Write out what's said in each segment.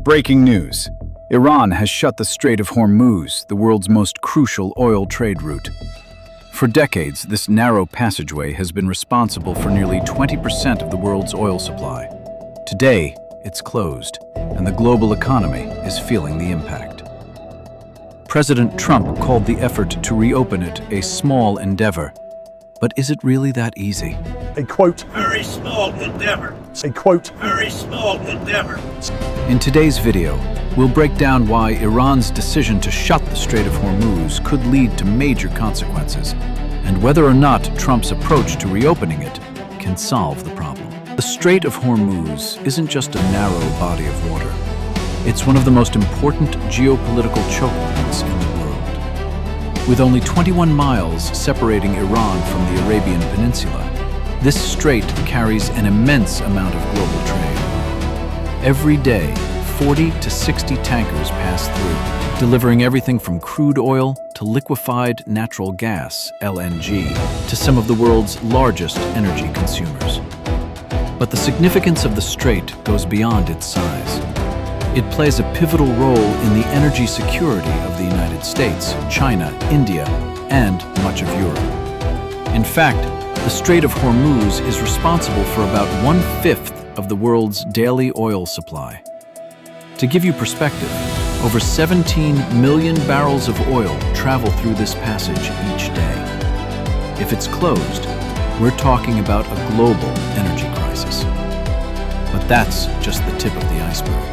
Breaking news. Iran has shut the Strait of Hormuz, the world's most crucial oil trade route. For decades, this narrow passageway has been responsible for nearly 20% of the world's oil supply. Today, it's closed, and the global economy is feeling the impact. President Trump called the effort to reopen it a small endeavor. But is it really that easy? A quote, very small endeavor. a quote, Very small endeavor. In today's video, we'll break down why Iran's decision to shut the Strait of Hormuz could lead to major consequences, and whether or not Trump's approach to reopening it can solve the problem. The Strait of Hormuz isn't just a narrow body of water. It's one of the most important geopolitical choke points in the world. With only 21 miles separating Iran from the Arabian Peninsula, this strait carries an immense amount of global trade. Every day, 40 to 60 tankers pass through, delivering everything from crude oil to liquefied natural gas, LNG, to some of the world's largest energy consumers. But the significance of the strait goes beyond its size. It plays a pivotal role in the energy security of the United States, China, India, and much of Europe. In fact, the Strait of Hormuz is responsible for about 1/5 of the world's daily oil supply. To give you perspective, over 17 million barrels of oil travel through this passage each day. If it's closed, we're talking about a global energy crisis. But that's just the tip of the iceberg.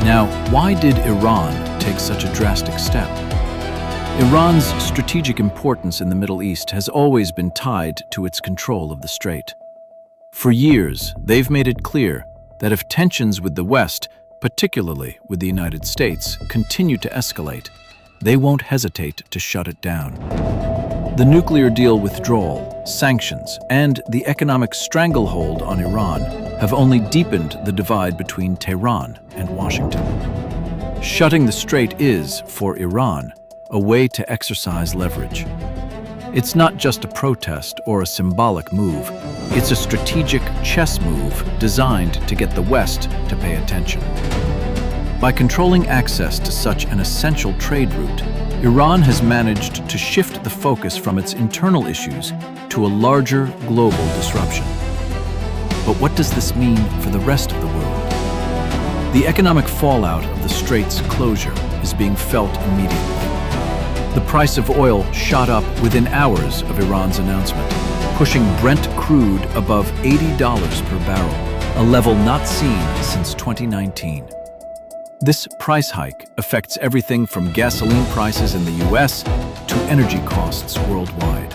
Now, why did Iran take such a drastic step? Iran's strategic importance in the Middle East has always been tied to its control of the strait. For years, they've made it clear that if tensions with the West, particularly with the United States, continue to escalate, they won't hesitate to shut it down. The nuclear deal withdrawal, sanctions, and the economic stranglehold on Iran have only deepened the divide between Tehran and Washington. Shutting the strait is, for Iran, a way to exercise leverage. It's not just a protest or a symbolic move, it's a strategic chess move designed to get the West to pay attention. By controlling access to such an essential trade route, Iran has managed to shift the focus from its internal issues to a larger global disruption. But what does this mean for the rest of the world? The economic fallout of the strait's closure is being felt immediately. The price of oil shot up within hours of Iran's announcement, pushing Brent crude above $80 per barrel, a level not seen since 2019. This price hike affects everything from gasoline prices in the US to energy costs worldwide.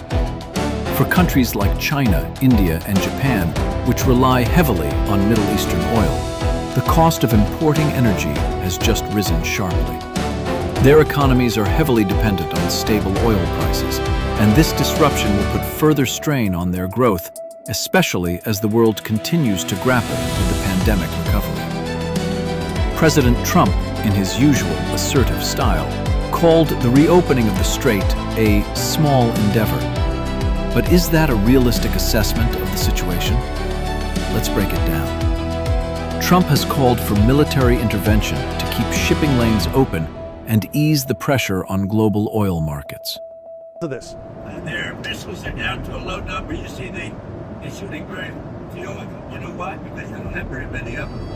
For countries like China, India, and Japan, which rely heavily on Middle Eastern oil, the cost of importing energy has just risen sharply. Their economies are heavily dependent on stable oil prices, and this disruption will put further strain on their growth, especially as the world continues to grapple with the pandemic recovery. President Trump, in his usual assertive style, called the reopening of the strait a small endeavor. But is that a realistic assessment of the situation? Let's break it down. Trump has called for military intervention to keep shipping lanes open and ease the pressure on global oil markets. to this. And their missiles are down to a low number. You see, they're shooting very few of them. You know why? Because they don't have very many of them.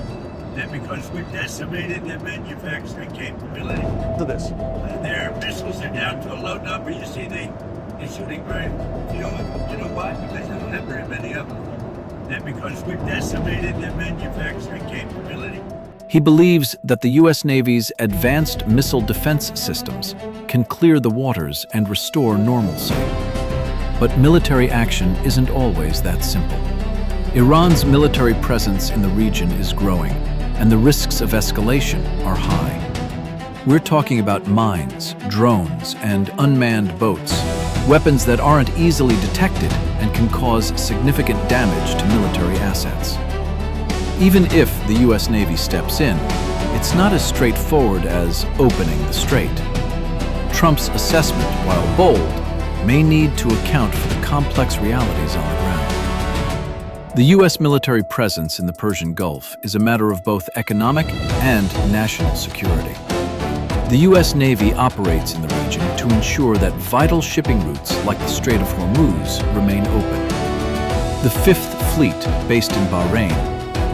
And because we've decimated their manufacturing capability. To this. And their missiles are down to a low number. You see, they're shooting very few of them. You know why? Because they don't have very many of them. And because we've decimated their manufacturing capability. He believes that the U.S. Navy's advanced missile defense systems can clear the waters and restore normalcy. But military action isn't always that simple. Iran's military presence in the region is growing, and the risks of escalation are high. We're talking about mines, drones, and unmanned boats, weapons that aren't easily detected and can cause significant damage to military assets. Even if the U.S. Navy steps in, it's not as straightforward as opening the strait. Trump's assessment, while bold, may need to account for the complex realities on the ground. The U.S. military presence in the Persian Gulf is a matter of both economic and national security. The U.S. Navy operates in the region to ensure that vital shipping routes like the Strait of Hormuz remain open. The Fifth Fleet, based in Bahrain,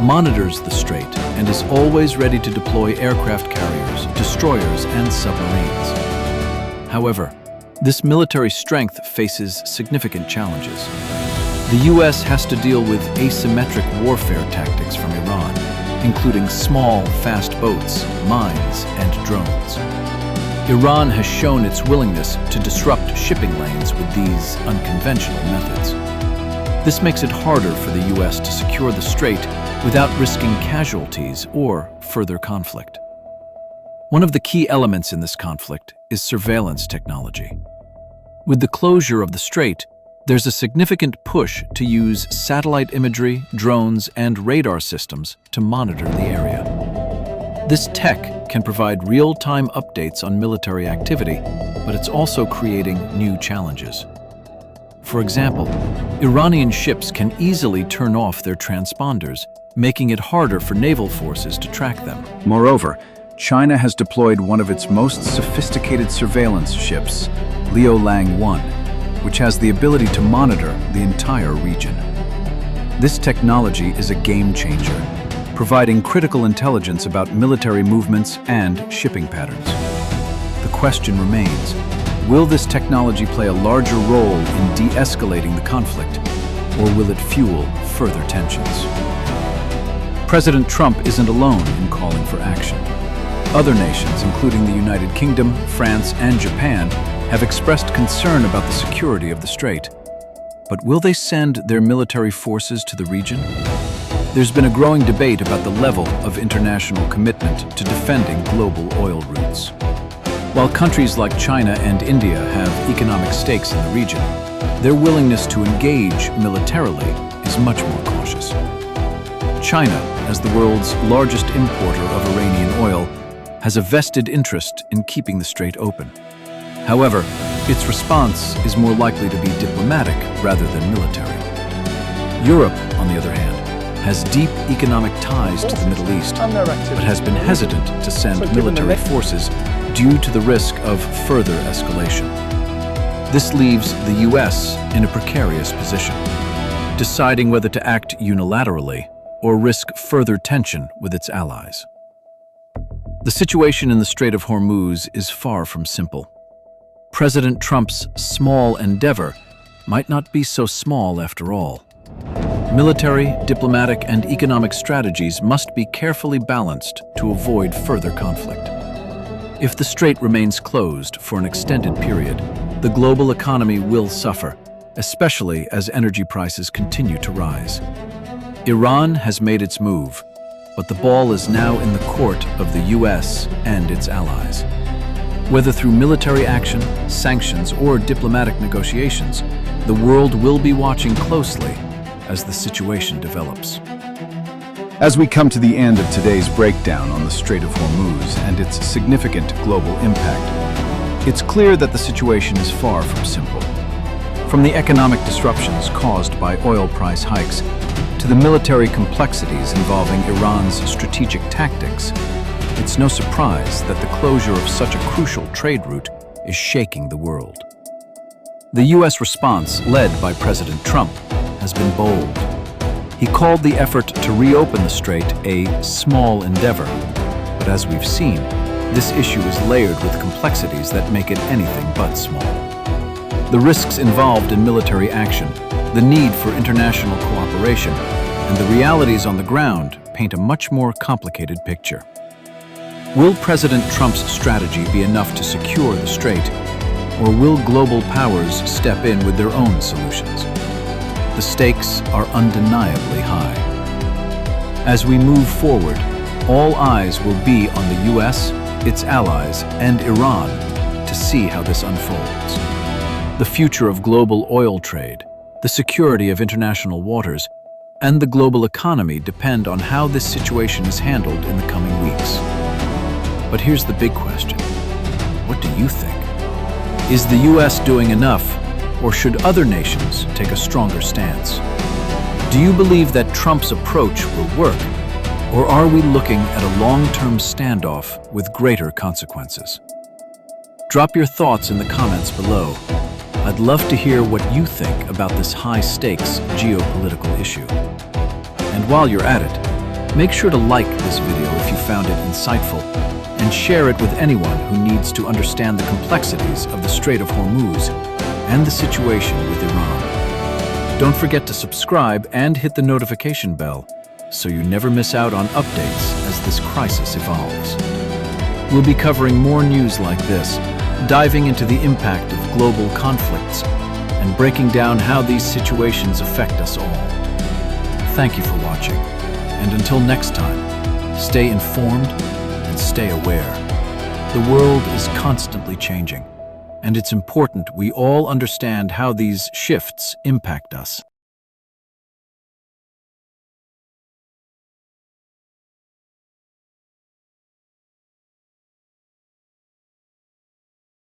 monitors the strait and is always ready to deploy aircraft carriers, destroyers, and submarines. However, this military strength faces significant challenges. The U.S. has to deal with asymmetric warfare tactics from Iran, including small, fast boats, mines, and drones. Iran has shown its willingness to disrupt shipping lanes with these unconventional methods. This makes it harder for the U.S. to secure the strait without risking casualties or further conflict. One of the key elements in this conflict is surveillance technology. With the closure of the strait, there's a significant push to use satellite imagery, drones, and radar systems to monitor the area. This tech can provide real-time updates on military activity, but it's also creating new challenges. For example, Iranian ships can easily turn off their transponders, making it harder for naval forces to track them. Moreover, China has deployed one of its most sophisticated surveillance ships, Liulang 1, which has the ability to monitor the entire region. This technology is a game changer, providing critical intelligence about military movements and shipping patterns. The question remains, will this technology play a larger role in de-escalating the conflict, or will it fuel further tensions? President Trump isn't alone in calling for action. Other nations, including the United Kingdom, France, and Japan, have expressed concern about the security of the strait. But will they send their military forces to the region? There's been a growing debate about the level of international commitment to defending global oil routes. While countries like China and India have economic stakes in the region, their willingness to engage militarily is much more cautious. China, as the world's largest importer of Iranian oil, has a vested interest in keeping the strait open. However, its response is more likely to be diplomatic rather than military. Europe, on the other hand, has deep economic ties to the Middle East, but has been hesitant to send military forces due to the risk of further escalation. This leaves the U.S. in a precarious position, deciding whether to act unilaterally or risk further tension with its allies. The situation in the Strait of Hormuz is far from simple. President Trump's small endeavor might not be so small after all. Military, diplomatic, and economic strategies must be carefully balanced to avoid further conflict. If the strait remains closed for an extended period, the global economy will suffer, especially as energy prices continue to rise. Iran has made its move, but the ball is now in the court of the U.S. and its allies. Whether through military action, sanctions, or diplomatic negotiations, the world will be watching closely as the situation develops. As we come to the end of today's breakdown on the Strait of Hormuz and its significant global impact, it's clear that the situation is far from simple. From the economic disruptions caused by oil price hikes to the military complexities involving Iran's strategic tactics, it's no surprise that the closure of such a crucial trade route is shaking the world. The U.S. response, led by President Trump, has been bold. He called the effort to reopen the strait a small endeavor, but as we've seen, this issue is layered with complexities that make it anything but small. The risks involved in military action, the need for international cooperation, and the realities on the ground paint a much more complicated picture. Will President Trump's strategy be enough to secure the strait, or will global powers step in with their own solutions? The stakes are undeniably high. As we move forward, all eyes will be on the U.S., its allies, and Iran to see how this unfolds. The future of global oil trade, the security of international waters, and the global economy depend on how this situation is handled in the coming weeks. But here's the big question. What do you think? Is the U.S. doing enough, or should other nations take a stronger stance? Do you believe that Trump's approach will work, or are we looking at a long-term standoff with greater consequences? Drop your thoughts in the comments below. I'd love to hear what you think about this high-stakes geopolitical issue. And while you're at it, make sure to like this video if you found it insightful, and share it with anyone who needs to understand the complexities of the Strait of Hormuz and the situation with Iran. Don't forget to subscribe and hit the notification bell so you never miss out on updates as this crisis evolves. We'll be covering more news like this, diving into the impact of global conflicts and breaking down how these situations affect us all. Thank you for watching, and until next time, stay informed and stay aware. The world is constantly changing, and it's important we all understand how these shifts impact us.